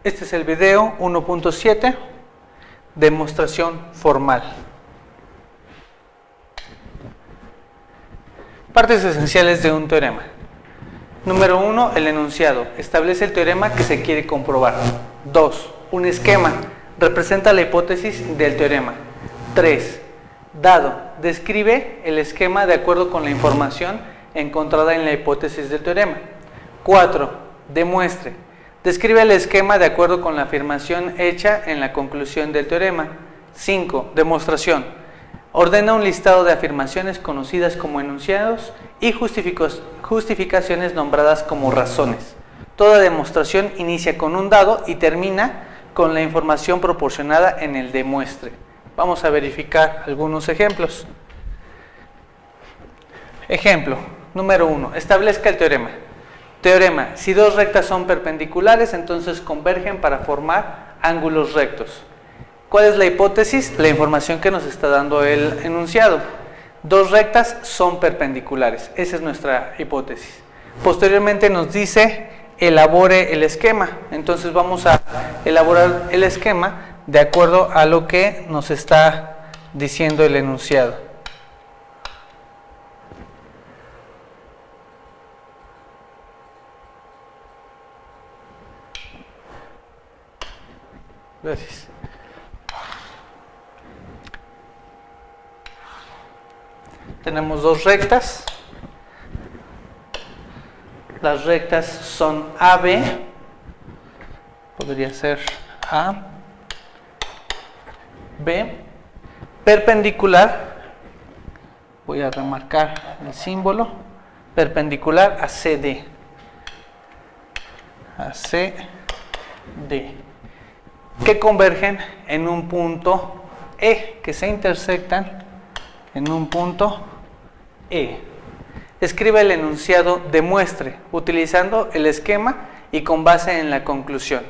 Este es el video 1.7, demostración formal. Partes esenciales de un teorema. Número 1, el enunciado. Establece el teorema que se quiere comprobar. 2, un esquema. Representa la hipótesis del teorema. 3, dado. Describe el esquema de acuerdo con la información encontrada en la hipótesis del teorema. 4, demuestre. Describe el esquema de acuerdo con la afirmación hecha en la conclusión del teorema. 5, demostración. Ordena un listado de afirmaciones conocidas como enunciados y justificaciones nombradas como razones. Toda demostración inicia con un dado y termina con la información proporcionada en el demuestre. Vamos a verificar algunos ejemplos. Ejemplo número 1. Establezca el teorema. Teorema: si dos rectas son perpendiculares, entonces convergen para formar ángulos rectos. ¿Cuál es la hipótesis? La información que nos está dando el enunciado. Dos rectas son perpendiculares. Esa es nuestra hipótesis. Posteriormente nos dice: elabore el esquema. Entonces vamos a elaborar el esquema de acuerdo a lo que nos está diciendo el enunciado. Gracias. Tenemos dos rectas. Las rectas son AB, podría ser A, B, perpendicular, voy a remarcar el símbolo, perpendicular a CD, que convergen en un punto E, que se intersectan en un punto E. Escribe el enunciado demuestre, utilizando el esquema y con base en la conclusión.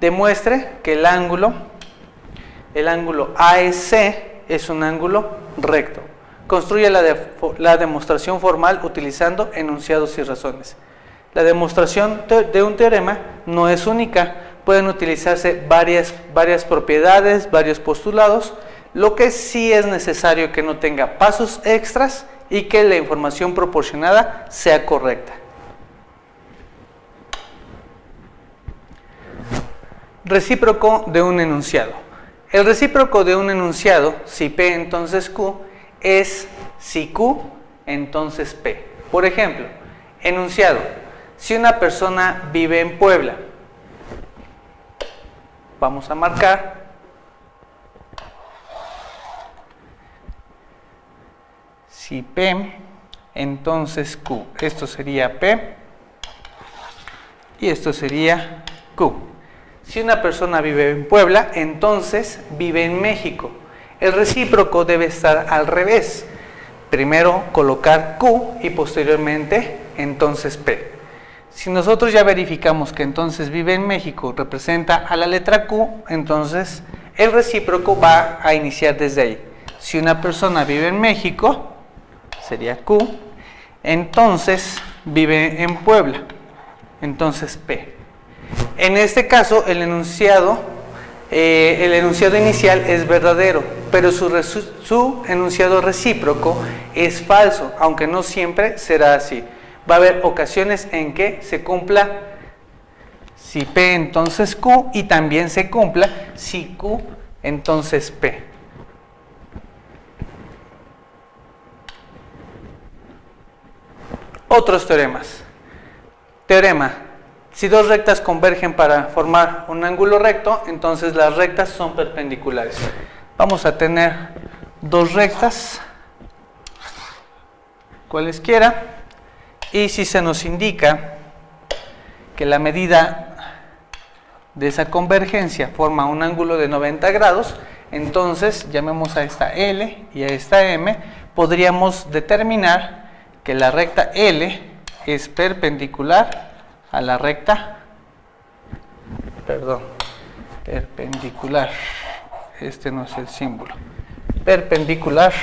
Demuestre que el ángulo AEC es un ángulo recto. Construye la demostración formal utilizando enunciados y razones. La demostración de un teorema no es única. Pueden utilizarse varias propiedades, varios postulados. Lo que sí es necesario que no tenga pasos extras y que la información proporcionada sea correcta. Recíproco de un enunciado. El recíproco de un enunciado, si P entonces Q, es si Q entonces P. Por ejemplo, enunciado: si una persona vive en Puebla, vamos a marcar si P, entonces Q. Esto sería P y esto sería Q. Si una persona vive en Puebla, entonces vive en México. El recíproco debe estar al revés. Primero colocar Q y posteriormente entonces P. Si nosotros ya verificamos que entonces vive en México representa a la letra Q, entonces el recíproco va a iniciar desde ahí. Si una persona vive en México, sería Q, entonces vive en Puebla, entonces P. En este caso el enunciado inicial es verdadero, pero su enunciado recíproco es falso, aunque no siempre será así. Va a haber ocasiones en que se cumpla si P entonces Q y también se cumpla si Q entonces P. Otros teoremas. Teorema: si dos rectas convergen para formar un ángulo recto, entonces las rectas son perpendiculares. Vamos a tener dos rectas, cualesquiera, y si se nos indica que la medida de esa convergencia forma un ángulo de 90 grados, entonces llamemos a esta L y a esta M, podríamos determinar que la recta L es perpendicular a la recta, perpendicular, este no es el símbolo, perpendicular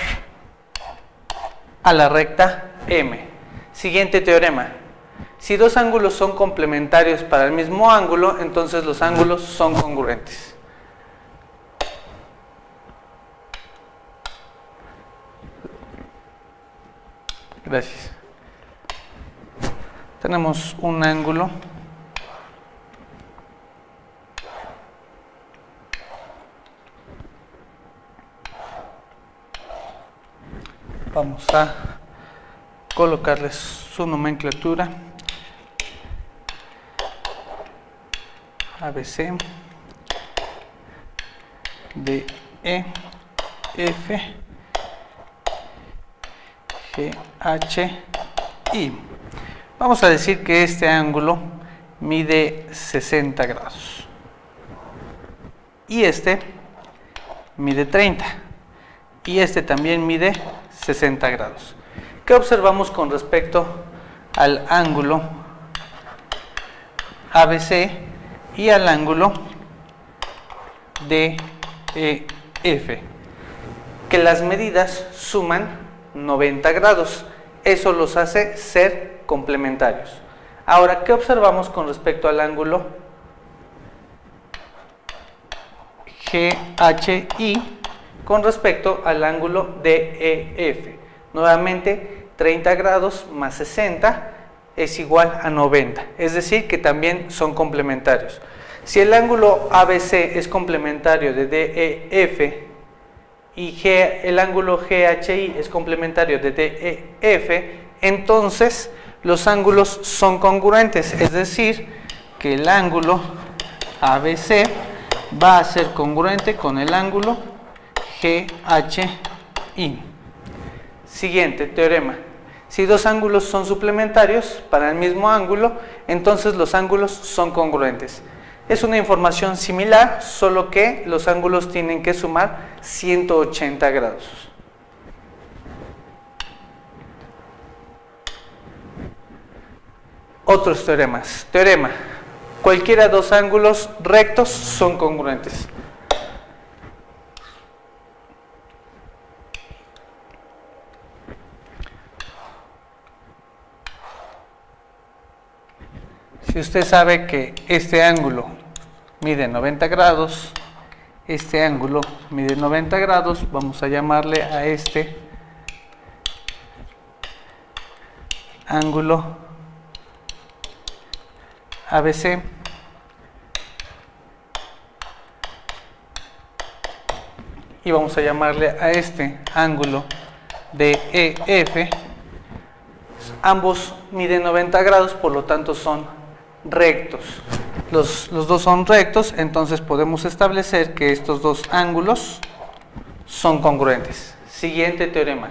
a la recta M. Siguiente teorema: Si dos ángulos son complementarios para el mismo ángulo, entonces los ángulos son congruentes. Gracias. Tenemos un ángulo vamos a colocarles su nomenclatura. ABC, DE, F, GH, I. Vamos a decir que este ángulo mide 60 grados y este mide 30 y este también mide 60 grados. ¿Qué observamos con respecto al ángulo ABC y al ángulo DEF? Que las medidas suman 90 grados. Eso los hace ser complementarios. Ahora, ¿qué observamos con respecto al ángulo GHI con respecto al ángulo DEF? Nuevamente, 30 grados más 60 es igual a 90, es decir, que también son complementarios. Si el ángulo ABC es complementario de DEF y el ángulo GHI es complementario de DEF, entonces los ángulos son congruentes, es decir, que el ángulo ABC va a ser congruente con el ángulo GHI. Siguiente teorema. Si dos ángulos son suplementarios para el mismo ángulo, entonces los ángulos son congruentes. Es una información similar, solo que los ángulos tienen que sumar 180 grados. Otros teoremas. Teorema. Cualquiera de dos ángulos rectos son congruentes. Si usted sabe que este ángulo mide 90 grados, este ángulo mide 90 grados, vamos a llamarle a este ángulo ABC y vamos a llamarle a este ángulo DEF. Ambos miden 90 grados, por lo tanto son rectos. Los dos son rectos, entonces podemos establecer que estos dos ángulos son congruentes. Siguiente teorema.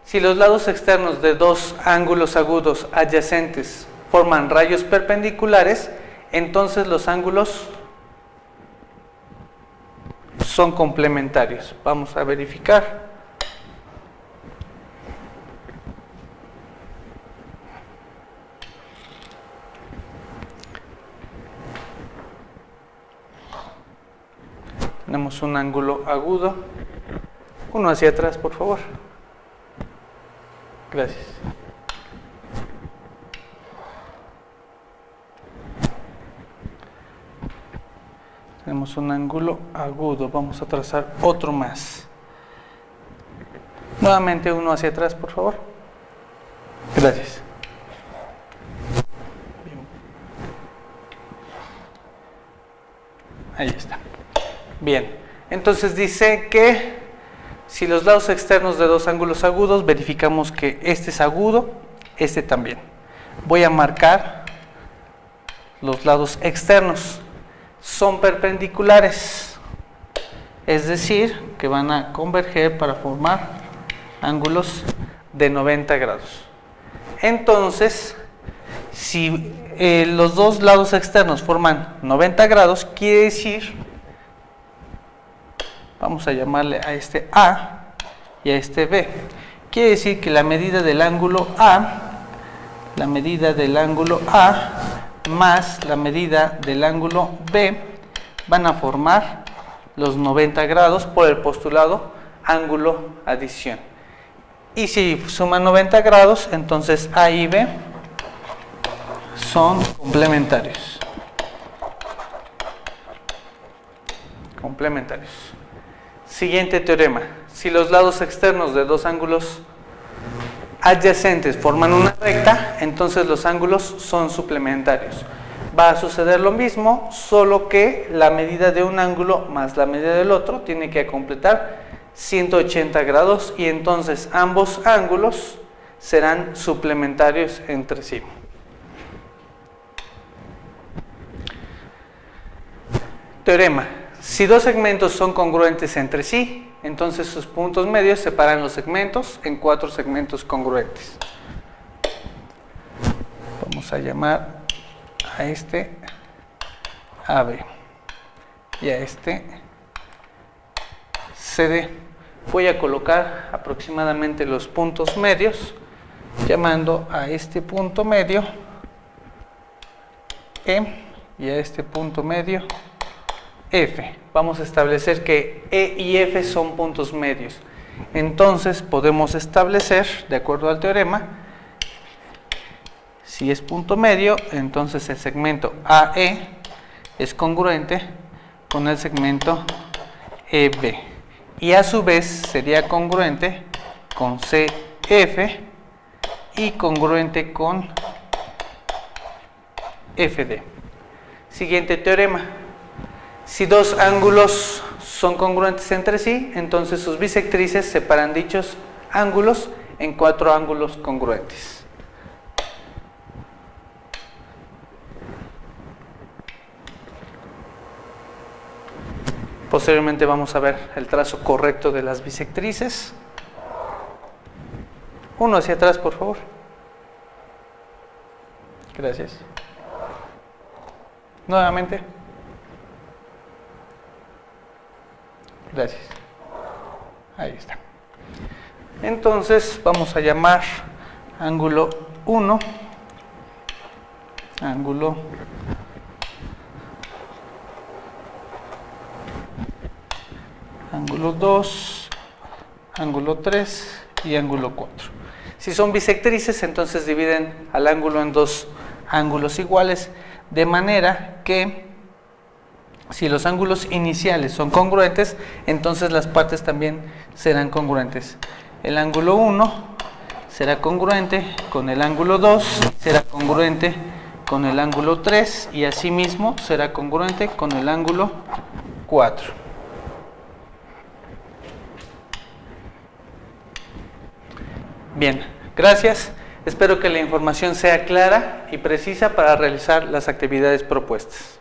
Si los lados externos de dos ángulos agudos adyacentes forman rayos perpendiculares, entonces los ángulos son complementarios. Vamos a verificar. Tenemos un ángulo agudo. Uno hacia atrás, por favor. Gracias. Tenemos un ángulo agudo. Vamos a trazar otro más. Nuevamente uno hacia atrás, por favor. Gracias. Ahí está. Bien, entonces dice que si los lados externos de dos ángulos agudos, verificamos que este es agudo, este también. Voy a marcar los lados externos. Son perpendiculares, es decir, que van a converger para formar ángulos de 90 grados. Entonces, si los dos lados externos forman 90 grados, quiere decir, vamos a llamarle a este A y a este B, quiere decir que la medida del ángulo A más la medida del ángulo B van a formar los 90 grados por el postulado ángulo adición. Y si suman 90 grados, entonces A y B son complementarios. Complementarios. Siguiente teorema. Si los lados externos de dos ángulos adyacentes forman una recta, entonces los ángulos son suplementarios. Va a suceder lo mismo, solo que la medida de un ángulo más la medida del otro tiene que completar 180 grados y entonces ambos ángulos serán suplementarios entre sí. Teorema. Si dos segmentos son congruentes entre sí, entonces sus puntos medios separan los segmentos en 4 segmentos congruentes. Vamos a llamar a este AB y a este CD. Voy a colocar aproximadamente los puntos medios, llamando a este punto medio E y a este punto medio F. Vamos a establecer que E y F son puntos medios. Entonces podemos establecer, de acuerdo al teorema, si es punto medio, entonces el segmento AE es congruente con el segmento EB. Y a su vez sería congruente con CF y congruente con FD. Siguiente teorema. Si dos ángulos son congruentes entre sí, entonces sus bisectrices separan dichos ángulos en 4 ángulos congruentes. Posteriormente vamos a ver el trazo correcto de las bisectrices. Uno hacia atrás, por favor. Gracias. Nuevamente. Gracias. Ahí está. Entonces vamos a llamar ángulo 1, ángulo 2, ángulo 3 y ángulo 4. Si son bisectrices, entonces dividen al ángulo en 2 ángulos iguales, de manera que si los ángulos iniciales son congruentes, entonces las partes también serán congruentes. El ángulo 1 será congruente con el ángulo 2, será congruente con el ángulo 3 y asimismo será congruente con el ángulo 4. Bien, gracias. Espero que la información sea clara y precisa para realizar las actividades propuestas.